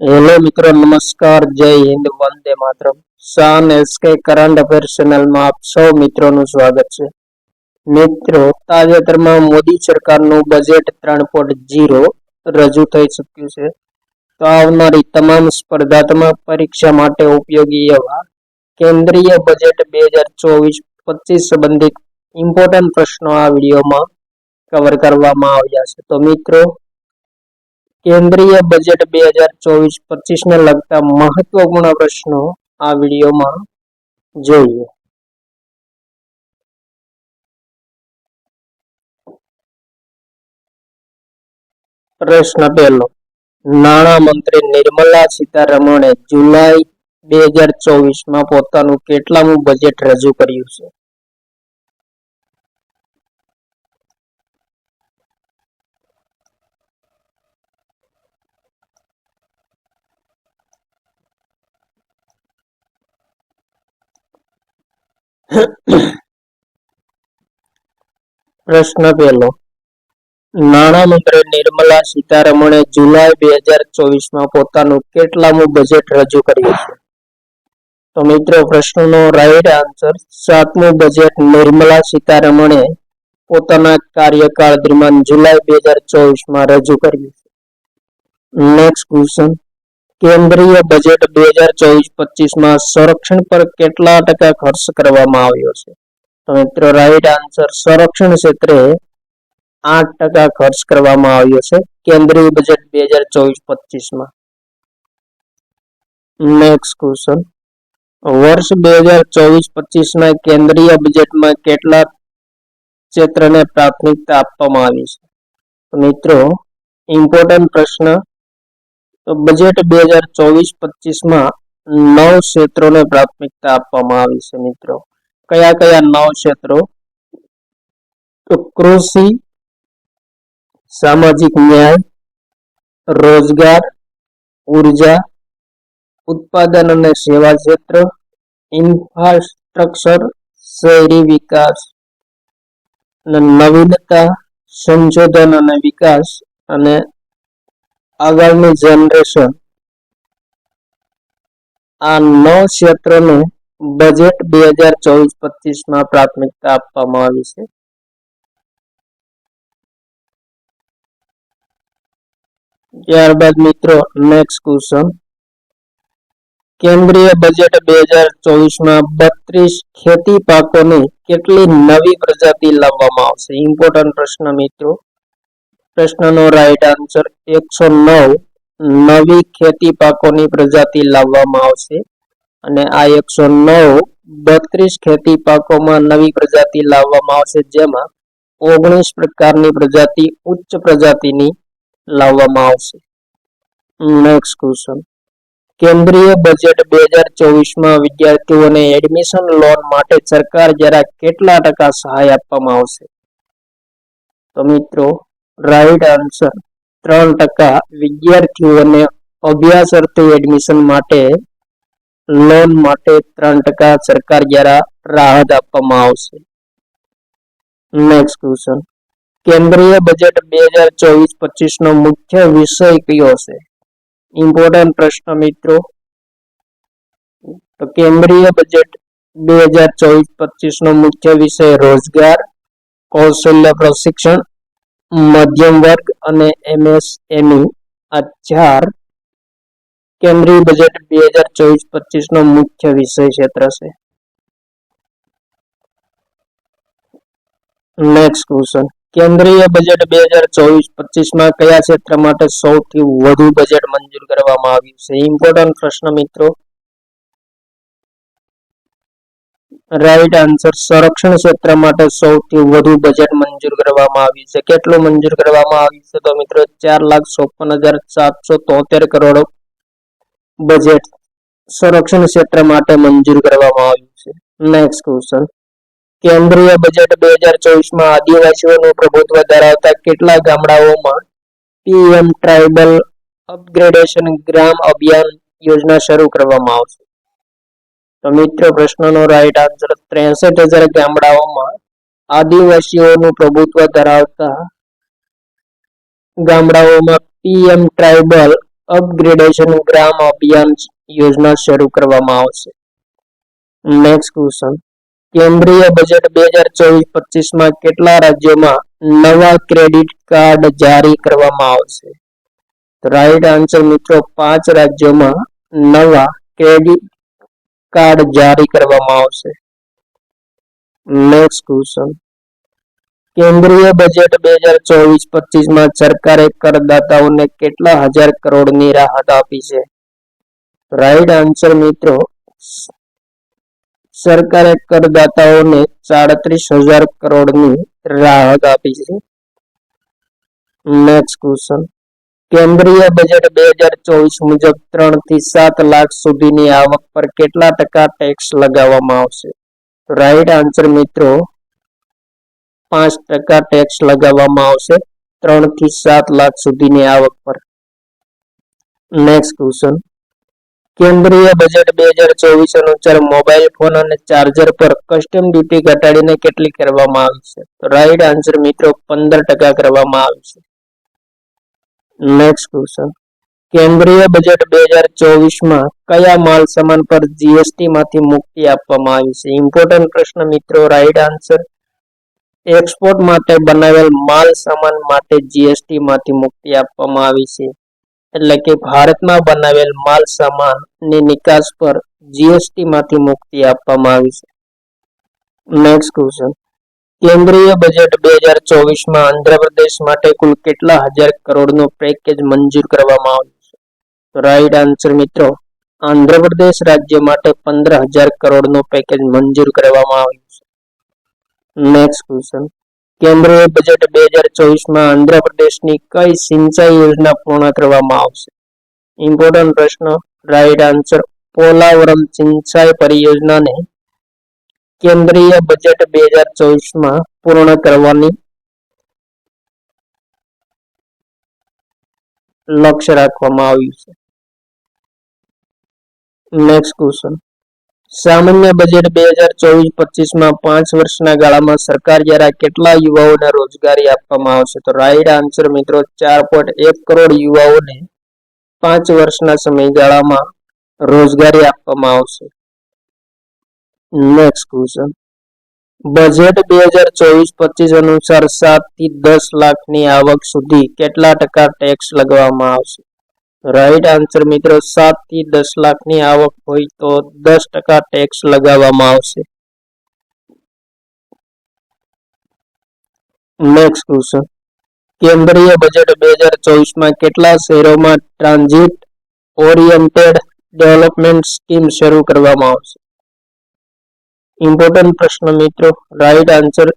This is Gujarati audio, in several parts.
हेलो मित्रों, नमस्कार, जय हिंद, वंदे मातरम। शान एसके करंट अफेर चैनल में आप सौ मित्रों નું સ્વાગત છે। મિત્રો, તાજેતરમાં મોદી સરકારનું બજેટ 3.0 રજૂ થઈ ચૂક્યું છે। તો આવનારી તમામ સ્પર્ધાત્મક પરીક્ષા માટે ઉપયોગી એવા કેન્દ્રીય બજેટ 2024-25 સંબંધિત ઇમ્પોર્ટન્ટ પ્રશ્નો આ વિડીયોમાં કવર કરવામાં આવ્યા છે। તો મિત્રો, केंद्रीय बजेट 2024-25 ने लगता महत्वपूर्ण प्रश्नों आ वीडियो में जोईए। प्रश्न पहलो, नाणां मंत्री निर्मला सीतारमणे जुलाई 2024 में पोतानुं केटलामुं बजेट रजू कर्युं छे? प्रश्न पहलो, नाणां मंत्री निर्मला सीतारमणे जुलाई 2024 में पोतानुं केटलामुं बजेट रजू कर्युं छे? तो मित्रों, प्रश्ननो राइट आंसर 7मुं बजेट निर्मला सीतारमणे पोताना कार्यकाल दरमियान जुलाई 2024 में रजू कर्युं छे। नेक्स्ट क्वेश्चन, केंद्रीय बजेट 2024-25 में संरक्षण पर केटला टका खर्च करवामां आव्यो छे? तो मित्रों, राइट आंसर संरक्षण क्षेत्रे 8% खर्च करवामां आव्यो छे केंद्रीय बजेट 2024-25 में। नेक्स्ट क्वेश्चन, वर्ष 2024-25 में केंद्रीय बजेट में केटला क्षेत्र ने प्राथमिकता आपवामां आवी छे? तो मित्रों, इम्पोर्टન્ટ प्रश्न। तो बजेट 2024-25 में 9 क्षेत्रों ने प्राथमिकता आपवामां आवी छे। मित्रों, कया कया 9 क्षेत्रों? तो कृषि, सामाजिक न्याय, रोजगार, ऊर्जा, उत्पादन और सेवा क्षेत्र, इंफ्रास्ट्रक्चर, शहरी विकास, नवीनता, संशोधन और विकास, और आगामी जनरेशन। आ 9 क्षेत्रों ने बजेट 2024-25 में प्राथमिकता आपवामां आवी छे। त्यारबाद मित्रों, नेक्स्ट क्वेश्चन, केंद्रीय बजेट 2024 में 32 खेती पाकों ने केटली नवी प्रजाति लाववामां आवशे? इम्पोर्टન્ટ प्रश्न मित्रों। प्रश्ननो राइट आंसर 109 नवी खेती पाकोनी प्रजाति लाववामां आवशे। અને આ 109 32 खेती पाकों में नवी प्रजाति लाववामां आवशे, जेमां 19 प्रकारनी प्रजाति उच्च प्रजातिनी लाववामां आवशे। नेक्स्ट क्वेश्चन, केंद्रीय बजेट 2024 में विद्यार्थीओने एडमिशन लोन माटे सरकार द्वारा केटला टका सहाय आपवामां आवशे? तो मित्रों, राइट आंसर 3% विद्यार्थीओने अभ्यास अर्थे एडमिशन माटे लोन माटे 3% सरकार द्वारा राहत आपवामां आवशे। नेक्स्ट क्वेश्चन, केंद्रीय बजेट 2024-25 नो मुख्य विषय कयो छे? इम्पोर्टન્ટ प्रश्न मित्रों। तो केंद्रीय बजेट 2024-25 नो मुख्य विषय रोजगार, कौशल्य प्रशिक्षण, मध्यम वर्ग और एमएसएमई आ 4 केंद्रीय बजेट 2024-25 नो मुख्य विषय क्षेत्र है। नेक्स्ट क्वेश्चन, केंद्रीय बजेट 2024-25 में कया क्षेत्र माटे सौथी वधु बजेट मंजूर करवामां आव्युं छे? इम्पोर्टન્ટ प्रश्न मित्रों। राइट आंसर संरक्षण क्षेत्र माटे सौथी वधु बजेट मंजूर करवामां आव्युं छे। केटलुं मंजूर करवामां आव्युं छे? तो मित्रों, 4,56,773 करोड़ बजेट संरक्षण क्षेत्र माटे मंजूर करवामां आव्युं छे। नेक्स्ट क्वेश्चन, केंद्रीय बजेट 2024 में आदिवासीओनुं प्रभुत्व धरावता केटला गामडाओमां पीएम ट्राइबल अपग्रेडेशन ग्राम अभियान योजना शरू करवामां आवशे? तो मित्रों, प्रश्ननो राइट आंसर 63,000 गामडाओमां आदिवासीओनुं प्रभुत्व धरावता गामडाओमां पीएम ट्राइबल અપગ્રેડેશન ગ્રામ અભિયાન યોજના શરૂ કરવામાં આવશે? નેક્સ્ટ ક્વેશ્ચન, કેન્દ્રીય બજેટ 2024-25 કેટલા રાજ્યોમાં નવા ક્રેડિટ કાર્ડ જારી કરવામાં આવશે? તો રાઈટ આન્સર મિત્રો 5 રાજ્યોમાં નવા ક્રેડિટ કાર્ડ જારી કરવામાં આવશે. નેક્સ્ટ ક્વેશ્ચન, કેન્દ્રીય બજેટ 2024-25 સરકારે કરદાતાઓને કેટલા હજાર કરોડની રાહત આપી છે? રાઈટ આન્સર મિત્રો, સરકારે કરદાતાઓને 37,000 કરોડની રાહત આપી છે. નેક્સ્ટ ક્વેશ્ચન, કેન્દ્રીય બજેટ 2024 મુજબ 3 થી 7 લાખ સુધીની આવક પર કેટલા ટકા ટેક્સ લગાવવામાં આવશે? રાઈટ આન્સર મિત્રો 5% ટેક્સ લગાવવામાં આવશે 3 થી 7 લાખ સુધીની આવક પર. નેક્સ્ટ ક્વેશ્ચન, કેન્દ્રીય બજેટ 2024 અનુસાર મોબાઈલ ફોન અને ચાર્જર પર કસ્ટમ ડ્યુટી ઘટાડીને કેટલી કરવામાં આવી છે? તો રાઈટ આન્સર મિત્રો 15% કરવામાં આવી છે. નેક્સ્ટ ક્વેશ્ચન, કેન્દ્રીય બજેટ 2024 કયા માલ સામાન પર જીએસટી માંથી મુક્તિ આપવામાં આવી છે? ઇમ્પોર્ટન્ટ પ્રશ્ન મિત્રો. રાઈટ આન્સર, એક્સપોર્ટ માટે બનાવેલ માલ સામાન માટે જીએસટી માંથી મુક્તિ આપવામાં આવી છે. એટલે કે ભારતમાં બનાવેલ માલ સામાનની નિકાસ પર જીએસટી માંથી મુક્તિ આપવામાં આવી છે. નેક્સ્ટ ક્વેશ્ચન, કેન્દ્રીય બજેટ 2024 આંધ્રપ્રદેશ માટે કુલ કેટલા હજાર કરોડનું પેકેજ મંજૂર કરવામાં આવ્યું છે? તો રાઈટ આન્સર મિત્રો, આંધ્રપ્રદેશ રાજ્ય માટે 15,000 કરોડનું પેકેજ મંજૂર કરવામાં આવ્યું છે. નેક્સ્ટ ક્વેશ્ચન, કેન્દ્રીય બજેટ 2024 આંધ્રપ્રદેશની કઈ સિંચાઈ યોજના પૂર્ણ કરવામાં આવશે? ઇમ્પોર્ટન્ટ પ્રશ્ન. રાઈટ આન્સર, પોલાવરમ સિંચાઈ પરિયોજનાને કેન્દ્રીય બજેટ 2024 પૂર્ણ કરવાની લક્ષ્ય રાખવામાં આવ્યું છે. નેક્સ્ટ ક્વેશ્ચન, સામાન્ય બજેટ 2024-25 5 વર્ષના ગાળામાં સરકાર દ્વારા કેટલા યુવાઓને રોજગારી આપવામાં આવશે? તો રાઈટ આન્સર મિત્રો 4.1 કરોડ યુવાઓને 5 વર્ષના સમયગાળામાં રોજગારી આપવામાં આવશે. નેક્સ્ટ ક્વેશ્ચન, બજેટ 2024-25 અનુસાર 7 થી 10 લાખની આવક સુધી કેટલા ટકા ટેક્સ લગાવવામાં આવશે? રાઈટ આન્સર મિત્રો 7 થી 10 લાખની આવક હોય તો 10% ટેક્સ લગાવવામાં આવશે. નેક્સ્ટ ક્વેશ્ચન, કેન્દ્રીય બજેટ 2024 કેટલા શહેરોમાં ટ્રાન્ઝિટ ઓરિએન્ટેડ ડેવલપમેન્ટ સ્કીમ શરૂ કરવામાં આવશે? ઇમ્પોર્ટન્ટ પ્રશ્ન મિત્રો. રાઈટ આન્સર,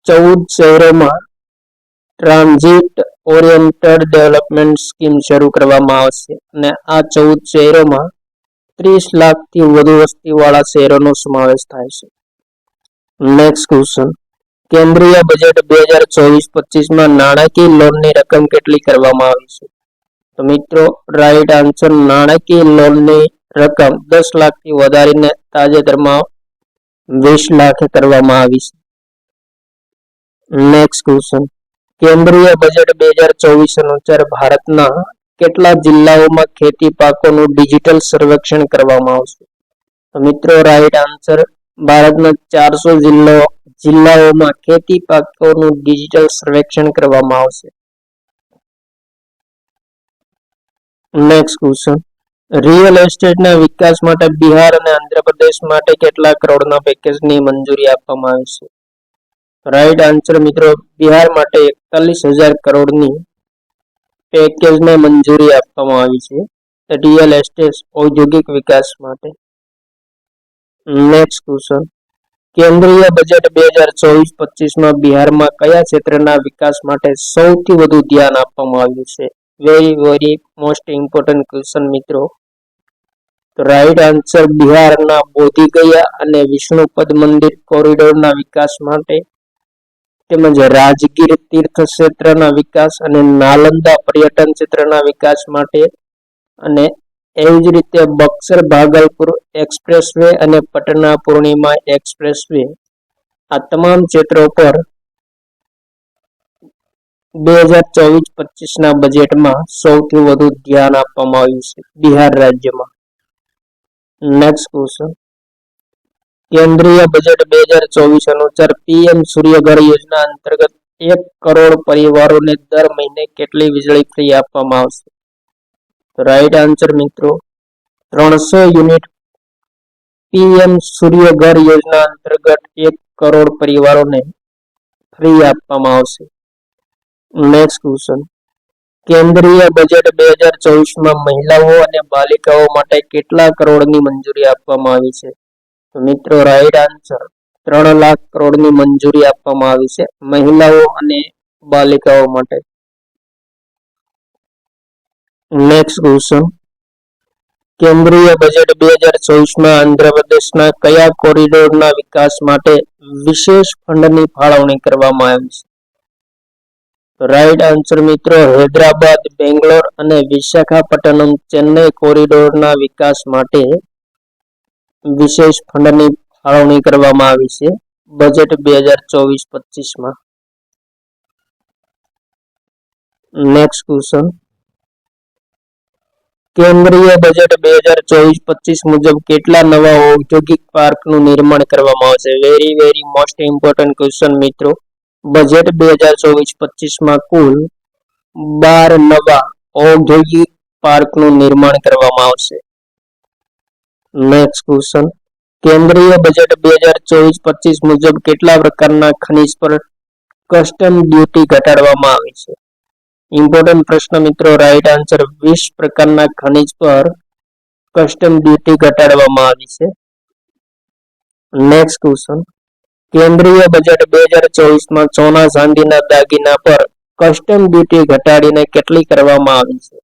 14 શહેરોમાં ટ્રાન્ઝિટ ઓરિએન્ટેડ ડેવલપમેન્ટ સ્કીમ શરૂ કરવામાં આવશે અને આ 14 શહેરોમાં 30 લાખથી વધુ વસ્તીવાળા શહેરોનો સમાવેશ થાય છે. નેક્સ્ટ ક્વેશ્ચન, કેન્દ્રીય બજેટ 2024-25 નાણાકીય લોનની રકમ કેટલી કરવામાં આવી છે? તો મિત્રો રાઈટ આન્સર, નાણાકીય લોનની રકમ 10 લાખથી વધારીને તાજેતરમાં 20 લાખ કરવામાં આવી છે. નેક્સ્ટ ક્વેશ્ચન, કેન્દ્રીય બજેટ 2024 અનુસાર ભારતના કેટલા જિલ્લાઓમાં ખેતી પાકોનું ડિજિટલ સર્વેક્ષણ કરવામાં આવશે? તો મિત્રો રાઈટ આન્સર, ભારતના 400 જિલ્લાઓમાં ખેતી પાકોનું ડિજિટલ સર્વેક્ષણ કરવામાં આવશે. નેક્સ્ટ ક્વેશ્ચન, રિયલ એસ્ટેટના વિકાસ માટે બિહાર અને આંધ્રપ્રદેશ માટે કેટલા કરોડના પેકેજની મંજૂરી આપવામાં આવી છે? રાઈટ આન્સર મિત્રો, બિહાર માટે 41,000 કરોડની પેકેજને મંજૂરી આપવામાં આવી છે રિયલ એસ્ટેટ ઔદ્યોગિક વિકાસ માટે. નેક્સ્ટ ક્વેશ્ચન, કેન્દ્રીય બજેટ 2024-25 બિહારમાં કયા ક્ષેત્રના વિકાસ માટે સૌથી વધુ ધ્યાન આપવામાં આવ્યું છે? વેરી મોસ્ટ ઇમ્પોર્ટન્ટ ક્વેશ્ચન મિત્રો. તો રાઈટ આન્સર, બિહારના બોધગયા અને વિષ્ણુપદ મંદિર કોરિડોરના વિકાસ માટે તેમજ રાજગીર તીર્થ ક્ષેત્રના વિકાસ અને નાલંદા પર્યટન ક્ષેત્રના વિકાસ માટે અને એવી જ રીતે બક્સર ભાગલપુર એક્સપ્રેસવે અને પટના પૂર્ણિમા એક્સપ્રેસવે આ તમામ ક્ષેત્રો પર 2024-25 બજેટમાં સૌથી વધુ ધ્યાન આપવામાં આવ્યું છે બિહાર રાજ્યમાં. નેક્સ્ટ ક્વેશ્ચન, કેન્દ્રીય બજેટ 2024 અનુસાર પીએમ સૂર્યઘર યોજના અંતર્ગત 1 કરોડ પરિવારોને દર મહિને કેટલી વીજળી ફ્રી આપવામાં આવશે? રાઈટ આન્સર મિત્રો 300 યુનિટ પીએમ સૂર્યઘર યોજના અંતર્ગત 1 કરોડ પરિવારોને ફ્રી આપવામાં આવશે. નેક્સ્ટ ક્વેશ્ચન, કેન્દ્રીય બજેટ 2024 મહિલાઓ અને બાલિકાઓ માટે કેટલા કરોડની મંજૂરી આપવામાં આવી છે? તો મિત્રો રાઈટ આન્સર 3 લાખ કરોડની મંજૂરી આપવામાં આવી છે મહિલાઓ અને બાલિકાઓ માટે. નેક્સ્ટ ક્વેશ્ચન, કેન્દ્રીય બજેટ 2024 આંધ્રપ્રદેશના કયા કોરિડોરના વિકાસ માટે વિશેષ ફંડની ફાળવણી કરવામાં આવી છે? રાઈટ આન્સર મિત્રો હૈદરાબાદ, બેંગ્લોર અને વિશાખાપટ્ટનમ ચેન્નઈ કોરિડોરના વિકાસ માટે વિશેષ ફંડની ફાળવણી કરવામાં આવી છે બજેટ 2024-25. નેક્સ્ટ ક્વેશ્ચન, કેન્દ્રીય બજેટ 2024-25 મુજબ કેટલા નવા ઔદ્યોગિક પાર્કનું નિર્માણ કરવામાં આવશે? વેરી મોસ્ટ ઇમ્પોર્ટન્ટ ક્વેશ્ચન મિત્રો. બજેટ 2024-25 કુલ 12 નવા ઔદ્યોગિક પાર્કનું નિર્માણ કરવામાં આવશે. નેક્સ્ટ ક્વેશ્ચન, કેન્દ્રીય બજેટ 2024-25 મુજબ કેટલા પ્રકારના ખનિજ પર કસ્ટમ ડ્યુટી ઘટાડવામાં આવી છે? ઇમ્પોર્ટન્ટ પ્રશ્ન મિત્રો. રાઈટ આન્સર 20 પ્રકારના ખનિજ પર કસ્ટમ ડ્યુટી ઘટાડવામાં આવી છે. નેક્સ્ટ ક્વેશ્ચન, કેન્દ્રીય બજેટ 2024 સોના ચાંદીના દાગીના પર કસ્ટમ ડ્યુટી ઘટાડીને કેટલી કરવામાં આવી છે?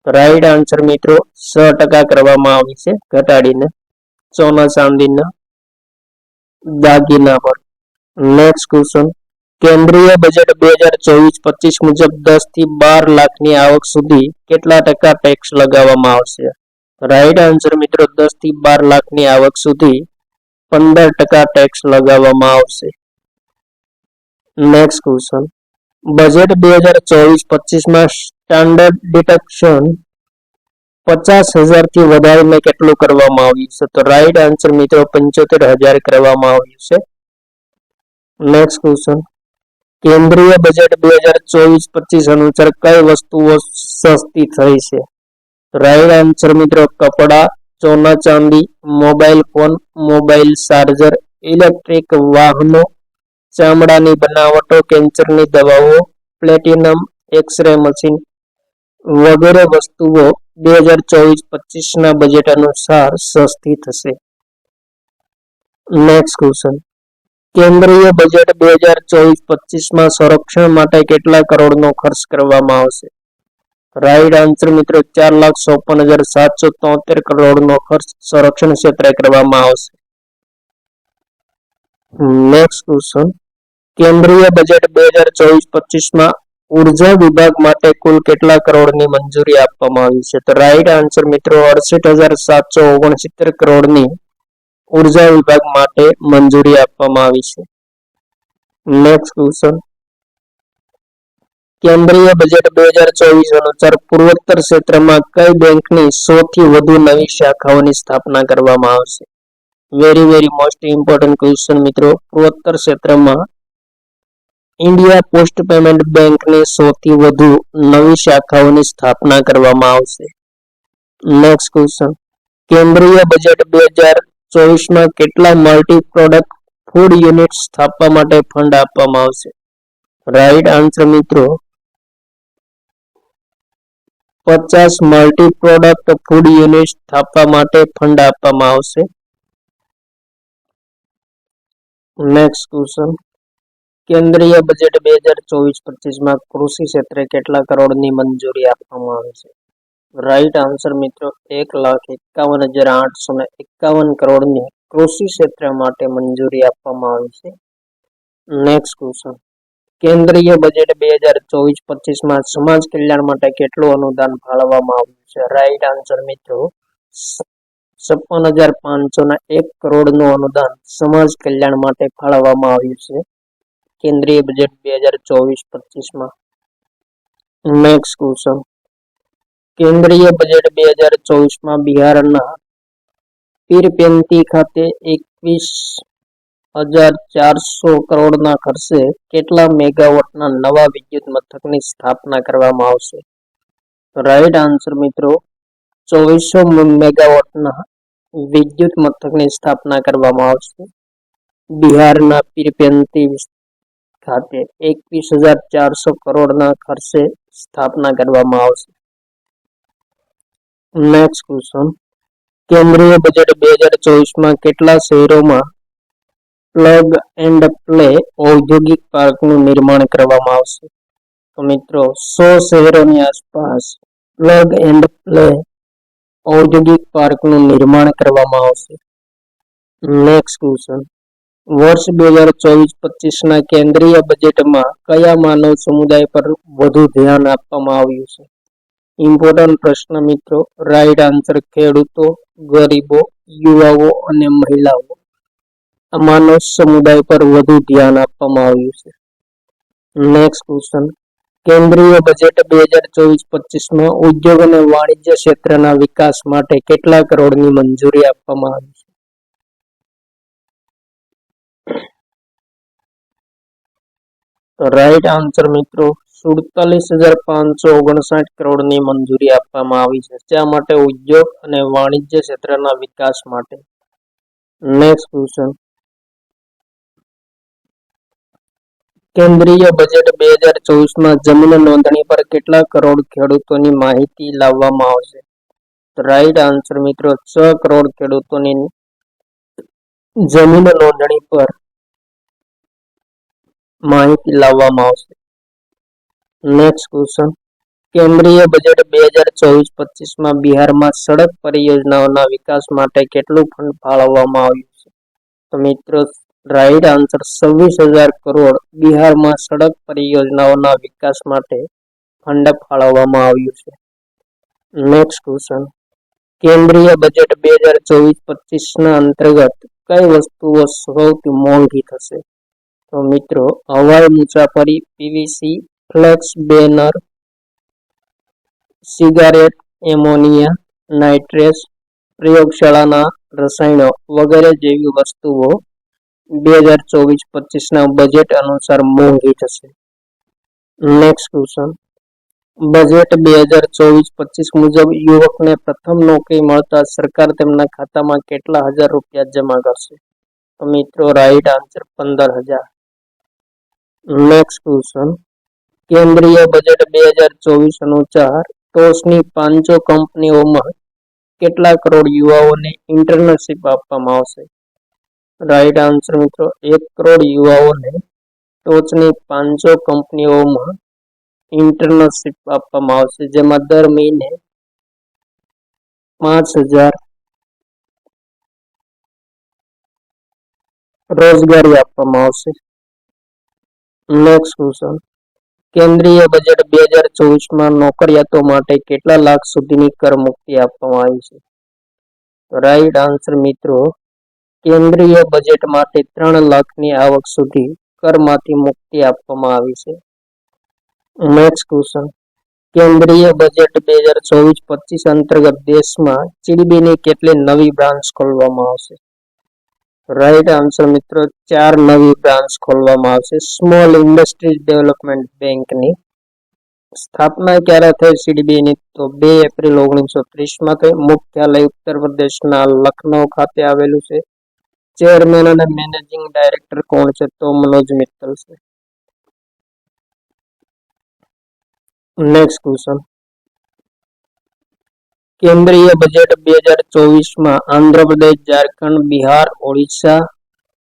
રાઈટ આન્સર મિત્રો 6% કરવામાં આવી છે ઘટાડીને સોના ચાંદીના દાગીના પર. નેક્સ્ટ ક્વેશ્ચન, કેન્દ્રીય બજેટ 2024-25 મુજબ 10 થી 12 લાખની આવક સુધી કેટલા ટકા ટેક્સ લગાવવામાં આવશે? રાઈટ આન્સર મિત્રો 10 થી 12 લાખની આવક સુધી 15% ટેક્સ લગાવવામાં આવશે. Next question, budget 2024-25 standard deduction 50,000 થી વધારીને કેટલું કરવામાં આવ્યું છે? તો રાઈટ આન્સર મિત્રો 75,000 કરવામાં આવ્યું છે. નેક્સ્ટ ક્વેશ્ચન, કેન્દ્રીય બજેટ 2024-25 અનુસાર કઈ વસ્તુઓ સસ્તી થઈ છે? રાઈટ આન્સર મિત્રો કપડા, સોના ચાંદી, mobile phone, mobile charger, electric વાહનો, ચામડાની બનાવટો, કેન્સરની દવાઓ, પ્લેટિનમ, એક્સ-રે મશીન વગેરે વસ્તુઓ 2024-25 બજેટ અનુસાર સસ્તી થશે. નેક્સ્ટ ક્વેશ્ચન, કેન્દ્રીય બજેટ 2024-25 સંરક્ષણ માટે કેટલા કરોડનો ખર્ચ કરવામાં આવશે? રાઈટ આન્સર મિત્રો 4,56,773 કરોડનો ખર્ચ સંરક્ષણ ક્ષેત્રે કરવામાં આવશે. નેક્સ્ટ ક્વેશ્ચન, કેન્દ્રીય બજેટ 2024-25 ઉર્જા વિભાગ માટે કુલ કેટલા કરોડની મંજૂરી આપવામાં આવી છે? તો રાઈટ આન્સર મિત્રો 68,769 કરોડની ઉર્જા વિભાગ માટે મંજૂરી આપવામાં આવી છે. નેક્સ્ટ ક્વેશ્ચન, કેન્દ્રીય બજેટ 2024 અનુસાર પૂર્વોત્તર ક્ષેત્રમાં કઈ બેંકની 100 થી વધુ નવી શાખાઓની સ્થાપના કરવામાં આવશે? વેરી મોસ્ટ ઇમ્પોર્ટન્ટ ક્વેશ્ચન મિત્રો. પૂર્વોત્તર ક્ષેત્રમાં ઇન્ડિયા પોસ્ટ પેમેન્ટ બેંકની 100 થી વધુ નવી શાખાઓની સ્થાપના કરવામાં આવશે. નેક્સ્ટ ક્વેશ્ચન, કેન્દ્રીય બજેટ 2024 કેટલા મલ્ટી પ્રોડક્ટ ફૂડ યુનિટ સ્થાપવા માટે ફંડ આપવામાં આવશે? રાઈટ આન્સર મિત્રો 50 મલ્ટી પ્રોડક્ટ ફૂડ યુનિટ સ્થાપવા માટે ફંડ આપવામાં આવશે. નેક્સ્ટ ક્વેશ્ચન, કેન્દ્રીય બજેટ 2024-25 કૃષિ ક્ષેત્રે કેટલા કરોડની મંજૂરી આપવામાં આવી છે? રાઈટ આન્સર મિત્રો 1,51,851 કરોડની કૃષિ ક્ષેત્ર માટે મંજૂરી આપવામાં આવી છે. નેક્સ્ટ ક્વેશ્ચન, કેન્દ્રીય બજેટ 2024-25 સમાજ કલ્યાણ માટે કેટલું અનુદાન ફાળવવામાં આવ્યું છે? રાઈટ આન્સર મિત્રો 56,501 કરોડનું અનુદાન સમાજ કલ્યાણ માટે ફાળવવામાં આવ્યું છે કેન્દ્રીય બજેટ 2024-25. નેક્સ્ટ ક્વેશ્ચન, કેન્દ્રીય બજેટ 2024માં બિહારના પીરપેંતી ખાતે 21,400 કરોડના ખર્ચે કેટલા મેગાવોટના નવા વિદ્યુત મથકની સ્થાપના કરવામાં આવશે? રાઈટ આન્સર મિત્રો 2400 મેગાવોટના વિદ્યુત મથકની સ્થાપના કરવામાં આવશે. બિહારના પીરપેંતી ખાતે 21,400 કરોડના ખર્ચે સ્થાપના કરવામાં આવશે. નેક્સ્ટ ક્વેશ્ચન, કેન્દ્રીય બજેટ 2024માં કેટલા શહેરોમાં પ્લગ એન્ડ પ્લે ઔદ્યોગિક પાર્કનું નિર્માણ કરવામાં આવશે? તો મિત્રો 100 શહેરોની આસપાસ પ્લગ એન્ડ પ્લે ઔદ્યોગિક પાર્કનું નિર્માણ કરવામાં આવશે. નેક્સ્ટ ક્વેશ્ચન, વર્ષ 2024-25ના કેન્દ્રીય બજેટમાં કયા માનવ સમુદાય પર વધુ ધ્યાન આપવામાં આવ્યું છે? ઇમ્પોર્ટન્ટ પ્રશ્ન મિત્રો. રાઈટ આન્સર ખેડૂતો, ગરીબો, યુવાઓ અને મહિલાઓ. આ માનવ સમુદાય પર વધુ ધ્યાન આપવામાં આવ્યું છે. નેક્સ્ટ ક્વેશ્ચન, કેન્દ્રીય બજેટ 2024-25માં ઉદ્યોગ અને વાણિજ્ય ક્ષેત્રના વિકાસ માટે કેટલા કરોડની મંજૂરી આપવામાં આવી છે? તો રાઈટ આન્સર મિત્રો 47,559 કરોડની મંજૂરી આપવામાં આવી છે. શા માટે? ઉદ્યોગ અને વાણિજ્ય ક્ષેત્રના વિકાસ માટે. નેક્સ્ટ ક્વેશ્ચન, કેન્દ્રીય બજેટ 2024માં જમીન નોંધણી પર કેટલા કરોડ ખેડૂતોની માહિતી લાવવામાં આવશે? રાઈટ આન્સર મિત્રો 6 કરોડ ખેડૂતોની જમીન નોંધણી પર માહિતી લાવવામાં આવશે. નેક્સ્ટ ક્વેશ્ચન, કેન્દ્રીય બજેટ 2024-25માં બિહારમાં સડક પરિયોજનાઓના વિકાસ માટે કેટલું ફંડ ફાળવવામાં આવ્યું છે? તો મિત્રો રાઈટ આન્સર 26,000 કરોડ બિહારમાં સડક પરિયોજનાઓના વિકાસ માટે ફંડ ફાળવવામાં આવ્યું છે. નેક્સ્ટ ક્વેશ્ચન, કેન્દ્રીય બજેટ 2024-25ના અંતર્ગત કઈ વસ્તુઓ સૌથી મોંઘી થશે? તો મિત્રો હવાઈ મુસાફરી, PVC, flex banner, cigarette, ammonia nitrate, પ્રયોગશાળાના રસાયણો વગેરે જેવી વસ્તુઓ 2024-25ના બજેટ અનુસાર મોંઘી થશે. નેક્સ્ટ ક્વેશ્ચન, બજેટ 2024-25 મુજબ યુવકને પ્રથમ નોકરી મળતા સરકાર તેમના ખાતામાં કેટલા હજાર રૂપિયા જમા કરશે? તો મિત્રો રાઈટ આન્સર 15,000. નેક્સ્ટ ક્વેશ્ચન, કેન્દ્રીય બજેટ 2024 અનુસાર ટોચની 500 કંપનીઓમાં કેટલા કરોડ યુવાઓને ઇન્ટર્નશીપ આપવામાં આવશે? રાઈટ આન્સર મિત્રો 1 કરોડ યુવાઓને ટોચની 500 કંપનીઓમાં ઇન્ટર્નશીપ આપવામાં આવશે, જેમાં દર મહિને 5,000 રોજગારી આપવામાં આવશે. નેક્સ્ટ ક્વેશ્ચન, કેન્દ્રીય બજેટ 2024માં નોકરિયાતો માટે કેટલા લાખ સુધીની કર મુક્તિ આપવામાં આવી છે? રાઈટ આન્સર મિત્રો કેન્દ્રીય બજેટ માટે 3 લાખની આવક સુધી કરમાંથી મુક્તિ આપવામાં આવી છે. નેક્સ્ટ ક્વેશ્ચન, કેન્દ્રીય બજેટ 2024-25 અંતર્ગત દેશમાં જીડીબીની કેટલી નવી બ્રાન્ચ ખોલવામાં આવશે? રાઈટ આન્સર મિત્રો 4 નવી બ્રાન્ચ ખોલવામાં આવશે. સ્મોલ ઇન્ડસ્ટ્રીઝ ડેવલપમેન્ટ બેંકની સ્થાપના ક્યારે થઈ સીડીબીની? તો 2 એપ્રિલ 1930માં થઈ. મુખ્યાલય ઉત્તર પ્રદેશના લખનઉ ખાતે આવેલું છે. ચેરમેન અને મેનેજિંગ ડાયરેક્ટર કોણ છે? તો મનોજ મિત્તલ છે. નેક્સ્ટ ક્વેશ્ચન, કેન્દ્રીય બજેટ 2024માં આંધ્રપ્રદેશ, ઝારખંડ, બિહાર, ઓડિશા,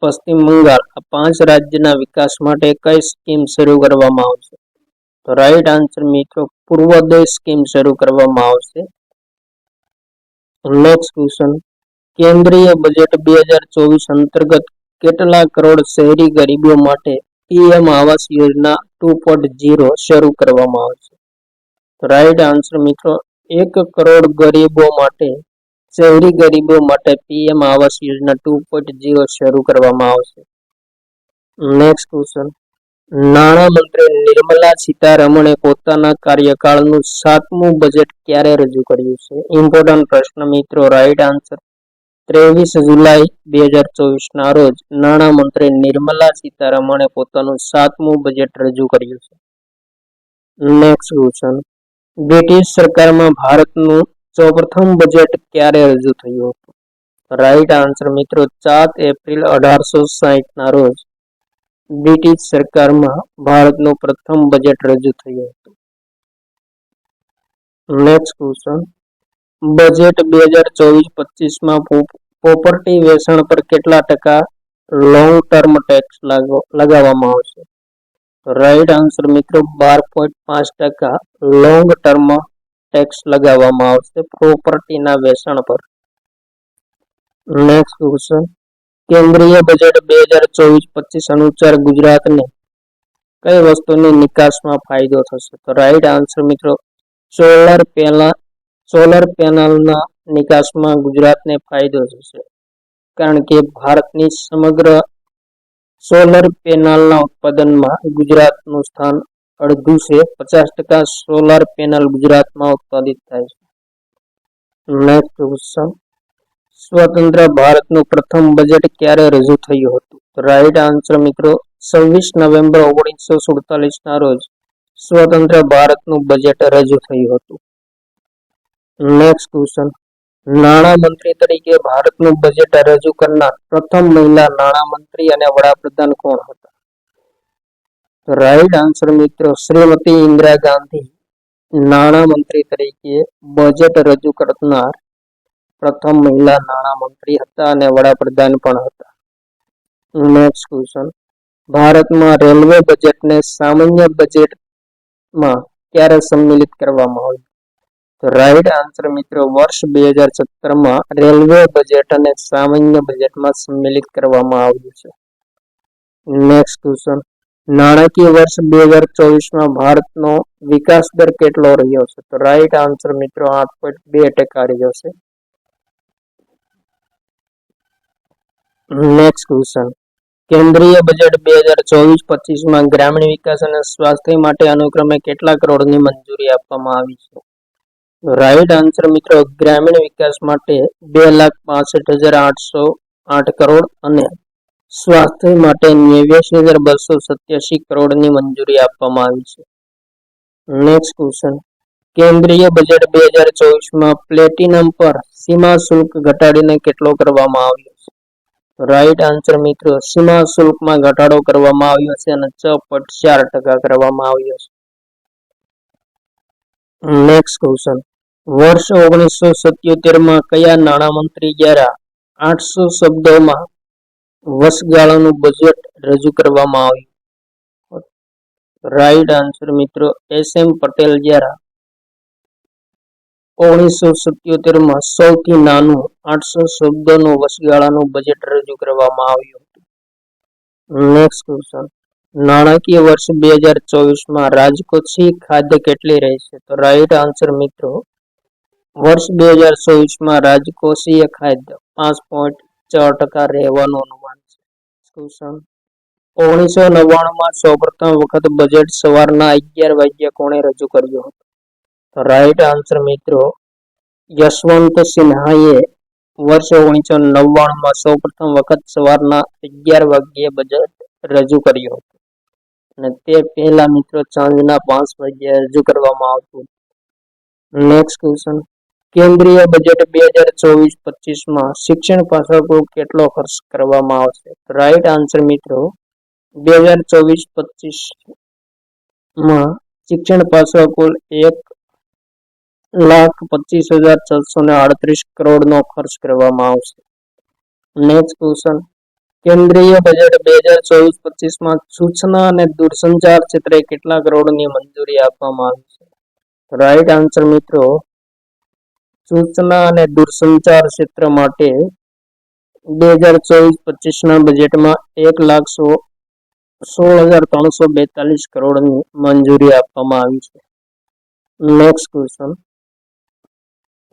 પશ્ચિમ બંગાળ આ 5 રાજ્યના વિકાસ માટે કઈ સ્કીમ શરૂ કરવામાં આવશે? તો રાઈટ આન્સર મિત્રો પૂર્વોદય સ્કીમ શરૂ કરવામાં આવશે. નેક્સ્ટ ક્વેશ્ચન, કેન્દ્રીય બજેટ 2024 અંતર્ગત કેટલા કરોડ શહેરી ગરીબો માટે પીએમ આવાસ યોજના 2.0 શરૂ કરવામાં આવશે? તો રાઈટ આન્સર મિત્રો 1 કરોડ ગરીબો માટે શહેરી ગરીબો માટે પીએમ આવાસ યોજના 2.0 શરૂ કરવામાં આવશે. નેક્સ્ટ ક્વેશ્ચન, નાણામંત્રી નિર્મલા સીતારમણે પોતાના કાર્યકાળનું 7મું બજેટ ક્યારે રજૂ કર્યું છે? ઇમ્પોર્ટન્ટ પ્રશ્ન મિત્રો. રાઈટ આન્સર 23 જુલાઈ 2024 ના રોજ નાણામંત્રી નિર્મલા સીતારમણે પોતાનું 7મું બજેટ રજૂ કર્યું છે. Next question. બ્રિટિશ સરકારમાં ભારતનું સૌપ્રથમ બજેટ ક્યારે રજૂ થયું હતું? રાઈટ આન્સર મિત્રો 4 એપ્રિલ 1860 ના રોજ બ્રિટિશ સરકારમાં ભારતનું પ્રથમ બજેટ રજૂ થયું હતું. Next question. બજેટ 2024-25 માં પ્રોપર્ટી વેચાણ પર કેટલા ટકા લોંગ ટર્મ ટેક્સ લગાવવામાં આવશે? રાઈટ આન્સર મિત્રો 12.5% લોંગ ટર્મ ટેક્સ લગાવવામાં આવશે પ્રોપર્ટીના વેચાણ પર. Next question. કેન્દ્રીય બજેટ 2024-25 અનુસાર ગુજરાતને કઈ વસ્તુની નિકાસમાં ફાયદો થશે? તો રાઈટ આન્સર મિત્રો સોલર પેનલના નિકાસમાં ગુજરાતને ફાયદો થશે, કારણ કે ભારતની સમગ્ર સોલર પેનલના ઉત્પાદનમાં ગુજરાતનું સ્થાન અડધું છે. 50% સોલર પેનલ ગુજરાતમાં ઉત્પાદિત થાય છે. Next question. સ્વતંત્ર ભારતનું પ્રથમ બજેટ ક્યારે રજૂ થયું હતું? રાઈટ આન્સર મિત્રો 26 નવેમ્બર 1947 ના રોજ સ્વતંત્ર ભારતનું બજેટ રજૂ થયું હતું. Next question. નાણામંત્રી તરીકે ભારતનું બજેટ રજૂ કરનાર પ્રથમ મહિલા નાણામંત્રી અને વડાપ્રધાન કોણ હતા? રાઈટ આન્સર મિત્રો શ્રીમતી ઇન્દિરા ગાંધી નાણામંત્રી તરીકે બજેટ રજૂ કરનાર પ્રથમ મહિલા નાણામંત્રી હતા અને વડાપ્રધાન પણ હતા. Next question. ભારતમાં રેલવે બજેટને સામાન્ય બજેટમાં ક્યારે સંમિલિત કરવામાં આવ્યું? તો રાઈટ આન્સર મિત્રો વર્ષ 2017 રેલવે બજેટ અને સામાન્ય બજેટમાં સંમિલિત કરવામાં આવ્યું છે. Next question. નાણાકીય વર્ષ 2024 ભારતનો વિકાસ દર કેટલો રહ્યો છે? તો રાઈટ આન્સર મિત્રો 8.2% રહ્યો છે. Next question. કેન્દ્રીય બજેટ 2024-25 ગ્રામીણ વિકાસ અને સ્વાસ્થ્ય માટે અનુક્રમે કેટલા કરોડની મંજૂરી આપવામાં આવી છે? રાઈટ આન્સર મિત્રો ગ્રામીણ વિકાસ માટે 2,65,808 કરોડ અને સ્વાસ્થ્ય માટે 89,287 કરોડની મંજૂરી આપવામાં આવી છે. Next question. કેન્દ્રીય બજેટ 2024 પ્લેટિનમ પર સીમા શુલ્ક ઘટાડીને કેટલો કરવામાં આવ્યો છે? રાઈટ આન્સર મિત્રો સીમા શુલ્કમાં ઘટાડો કરવામાં આવ્યો છે અને 6.4% કરવામાં આવ્યો છે. Next question. વર્ષ 1977 કયા નાણામંત્રી દ્વારા 800 શબ્દોમાં વચગાળાનું બજેટ રજૂ કરવામાં આવ્યું? રાઈટ આન્સર મિત્રો SM પટેલ દ્વારા 1977 સૌથી નાનું 800 શબ્દોનું વચગાળાનું બજેટ રજૂ કરવામાં આવ્યું હતું. Next question. નાણાકીય વર્ષ 2024 રાજકોષીય ખાદ્ય કેટલી રહેશે? તો રાઈટ આન્સર મિત્રો વર્ષ 2024 રાજકોષીય ખાદ્ય 5.4% રહેવાનું અનુમાન છે. ક્વેશ્ચન. 1999 સૌપ્રથમ વખત બજેટ સવારના 11 વાગ્યે કોણે રજૂ કર્યું હતું? રાઈટ આન્સર મિત્રો યશવંત સિન્હાએ વર્ષ 1999 સૌપ્રથમ વખત સવારના 11 વાગ્યે બજેટ રજૂ કર્યું હતું અને તે પહેલા મિત્રો સાંજના 5 વાગ્યે રજૂ કરવામાં આવતું. Next question. કેન્દ્રીય બજેટ 2024-25 શિક્ષણ પાછળ કુલ કેટલો ખર્ચ કરવામાં આવશે? રાઈટ આન્સર મિત્રો 2024-25 શિક્ષણ પાછળ કુલ 1,25,638 કરોડનો ખર્ચ કરવામાં આવશે. Next question. કેન્દ્રીય બજેટ 2024-25 સૂચના અને દૂરસંચાર ક્ષેત્રે કેટલા કરોડની મંજૂરી આપવામાં આવી છે? રાઈટ આન્સર મિત્રો સૂચના અને દૂરસંચાર ક્ષેત્ર માટે 2024-25 બજેટમાં 1,16,342 કરોડની મંજૂરી આપવામાં આવી છે. Next question.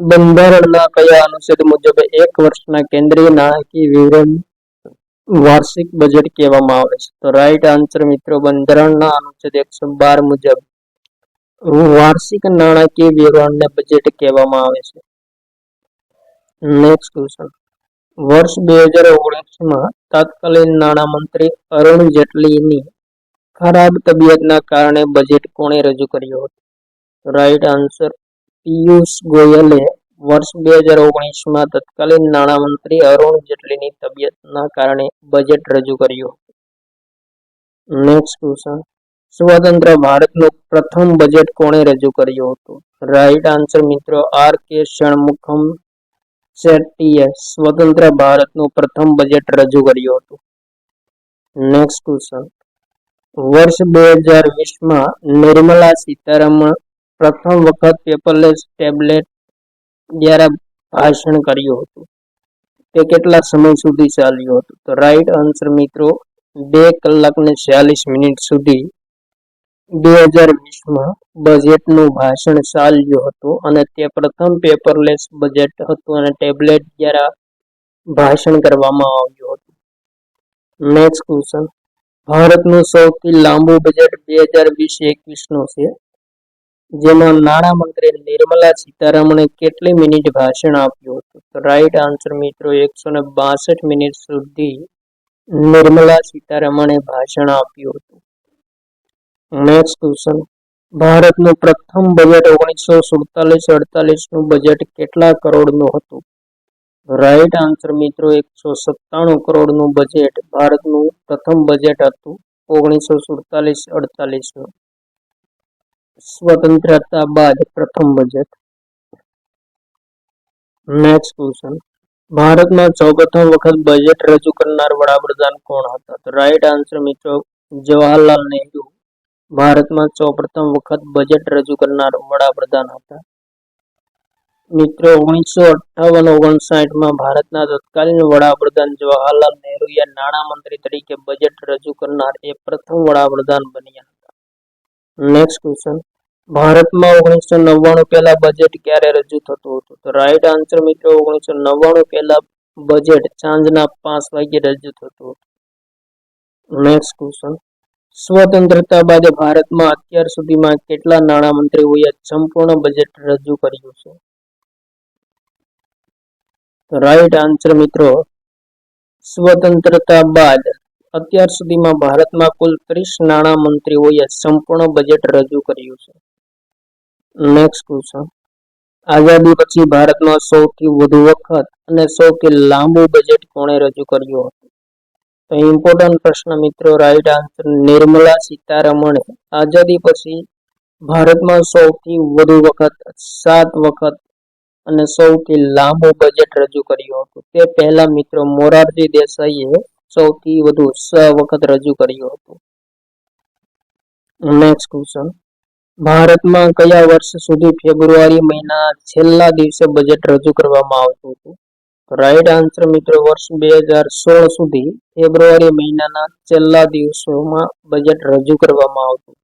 બંધારણના કયા અનુચ્છેદ મુજબ 1 વર્ષના કેન્દ્રીય નાણાકીય વિવરણ વાર્ષિક બજેટ કહેવામાં આવે છે? તો રાઈટ આન્સર મિત્રો બંધારણના અનુચ્છેદ 112 મુજબ વાર્ષિક નાણાકીય વિવરણને બજેટ કહેવામાં આવે છે. નેક્સ્ટ ક્વેશ્ચન, વર્ષ 2019માં તત્કાલીન નાણામંત્રી અરુણ જેટલીની ખરાબ તબિયતના કારણે બજેટ કોણે રજૂ કર્યું હતું? રાઈટ આન્સર પિયુષ ગોયલે વર્ષ 2019માં તત્કાલીન નાણામંત્રી અરુણ જેટલીની તબિયતના કારણે બજેટ રજૂ કર્યું હતું. નેક્સ્ટ ક્વેશ્ચન, સ્વતંત્ર ભારતનું પ્રથમ બજેટ કોણે રજૂ કર્યું હતું? રાઈટ આન્સર મિત્રો આર કે ષણમુખમ શેટ્ટીએ સ્વતંત્ર ભારતનું પ્રથમ બજેટ રજૂ કર્યું હતું. નેક્સ્ટ ક્વેશ્ચન, વર્ષ 2020માં નિર્મલા સીતારમણ પ્રથમ વખત પેપરલેસ ટેબ્લેટ દ્વારા ભાષણ કર્યું હતું. તે કેટલા સમય સુધી ચાલ્યું હતું? તો રાઈટ આન્સર મિત્રો 2 કલાક ને 46 મિનિટ સુધી 2020માં બજેટનું ભાષણ ચાલ્યું હતું અને તે પ્રથમ પેપરલેસ બજેટ હતું અને ટેબ્લેટ દ્વારા ભાષણ કરવામાં આવ્યું હતું. નેક્સ્ટ ક્વેશ્ચન, ભારતનું સૌથી લાંબુ બજેટ 2020-21નું છે, જેમાં નાણામંત્રી નિર્મલા સીતારમણે કેટલી મિનિટ ભાષણ આપ્યું હતું? તો રાઈટ આન્સર મિત્રો 162 મિનિટ સુધી નિર્મલા સીતારમણે ભાષણ આપ્યું હતું. નેક્સ્ટ ક્વેશ્ચન, ભારતનું પ્રથમ બજેટ 1947-48નું બજેટ કેટલા કરોડનું હતું? રાઈટ આન્સર મિત્રો 197 કરોડનું બજેટ ભારતનું પ્રથમ બજેટ હતું 1947-48નું. સ્વતંત્રતા બાદ પ્રથમ બજેટ. નેક્સ્ટ ક્વેશ્ચન, ભારતમાં સૌપ્રથમ વખત બજેટ રજૂ કરનાર વડાપ્રધાન કોણ હતા? તો રાઈટ આન્સર મિત્રો જવાહરલાલ નહેરુ ભારતમાં સૌપ્રથમ વખત બજેટ રજૂ કરનાર વડાપ્રધાન હતા. મિત્રો 1958-59માં ભારતના તત્કાલીન વડાપ્રધાન જવાહરલાલ નહેરુએ નાણામંત્રી તરીકે બજેટ રજૂ કરનાર એ પ્રથમ વડાપ્રધાન બન્યા હતા. નેક્સ્ટ ક્વેશ્ચન, ભારતમાં 1999 પહેલા બજેટ ક્યારે રજૂ થતું હતું? તો રાઈટ આન્સર મિત્રો 1999 પહેલા બજેટ સાંજના 5 વાગે રજૂ થતું હતું. નેક્સ્ટ ક્વેશ્ચન, સ્વતંત્રતા બાદ ભારતમાં અત્યાર સુધીમાં કેટલા નાણામંત્રીઓએ સંપૂર્ણ બજેટ રજૂ કર્યું છે? રાઈટ આન્સર મિત્રો સ્વતંત્રતા બાદ અત્યાર સુધીમાં ભારતમાં કુલ 30 નાણામંત્રીઓએ સંપૂર્ણ બજેટ રજૂ કર્યું છે. નેક્સ્ટ ક્વેશ્ચન, આઝાદી પછી ભારતમાં સૌથી વધુ વખત અને સૌથી લાંબુ બજેટ કોણે રજૂ કર્યું હતું? તો ઇમ્પોર્ટન્ટ પ્રશ્ન મિત્રો, રાઈટ આન્સર નિર્મલા સીતારમણે આઝાદી પછી ભારતમાં સૌથી વધુ વખત 7 વખત અને સૌથી લાંબુ બજેટ રજૂ કર્યું હતું. તે પહેલા મિત્રો મોરારજી દેસાઈએ સૌથી વધુ 6 વખત રજૂ કર્યું હતું. નેક્સ્ટ ક્વેશ્ચન, ભારતમાં કયા વર્ષ સુધી ફેબ્રુઆરી મહિનાના છેલ્લા દિવસે બજેટ રજૂ કરવામાં આવતું હતું? રાઈટ આન્સર મિત્રો વર્ષ 2016 સુધી ફેબ્રુઆરી મહિનાના છેલ્લા દિવસોમાં બજેટ રજૂ કરવામાં આવતું.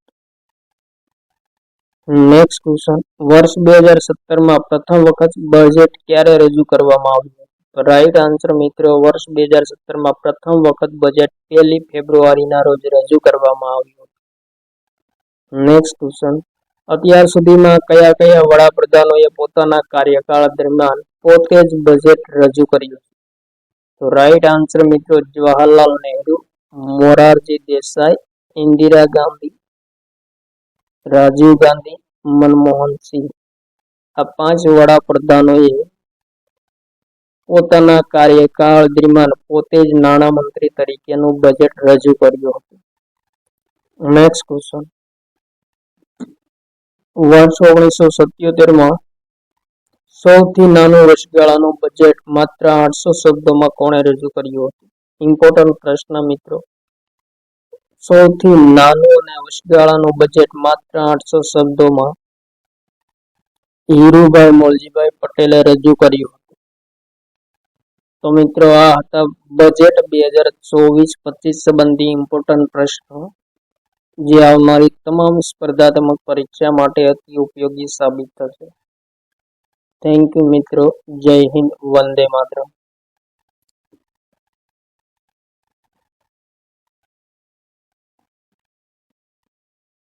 નેક્સ્ટ ક્વેશ્ચન, વર્ષ 2017માં પ્રથમ વખત બજેટ ક્યારે રજૂ કરવામાં આવ્યું? રાઈટ આન્સર મિત્રો વર્ષ 2017માં પ્રથમ વખત બજેટ 1 ફેબ્રુઆરીના રોજ રજૂ કરવામાં આવ્યું. નેક્સ્ટ ક્વેશ્ચન, અત્યાર સુધીમાં કયા કયા વડાપ્રધાનોએ પોતાના કાર્યકાળ દરમિયાન પોતે જ બજેટ રજૂ કર્યું? તો રાઈટ આન્સર મિત્રો જવાહરલાલ નહેરુ, મોરારજી દેસાઈ, ઇન્દિરા ગાંધી, રાજીવ ગાંધી, મનમોહન સિંહ. આ 5 વડાપ્રધાનોએ પોતાના કાર્યકાળ દરમિયાન પોતે જ નાણામંત્રી તરીકેનું બજેટ રજૂ કર્યું હતું. નેક્સ્ટ ક્વેશ્ચન, વર્ષ 1977માં સૌથી નાનું વચગાળાનું બજેટ માત્ર 800 શબ્દોમાં કોણે રજૂ કર્યું હતું? ઇમ્પોર્ટન્ટ પ્રશ્ન મિત્રો, સૌથી નાનું અને વચગાળાનું બજેટ માત્ર 800 શબ્દોમાં હીરુભાઈ મોલજીભાઈ પટેલે રજૂ કર્યું હતું. તો મિત્રો આ હતા બજેટ 2024-25 સંબંધી ઇમ્પોર્ટન્ટ પ્રશ્નો, જે આવનારી તમામ સ્પર્ધાત્મક પરીક્ષા માટે અતિ ઉપયોગી સાબિત થશે. થેન્ક યુ મિત્રો. જય હિન્દ. વંદે માતરમ.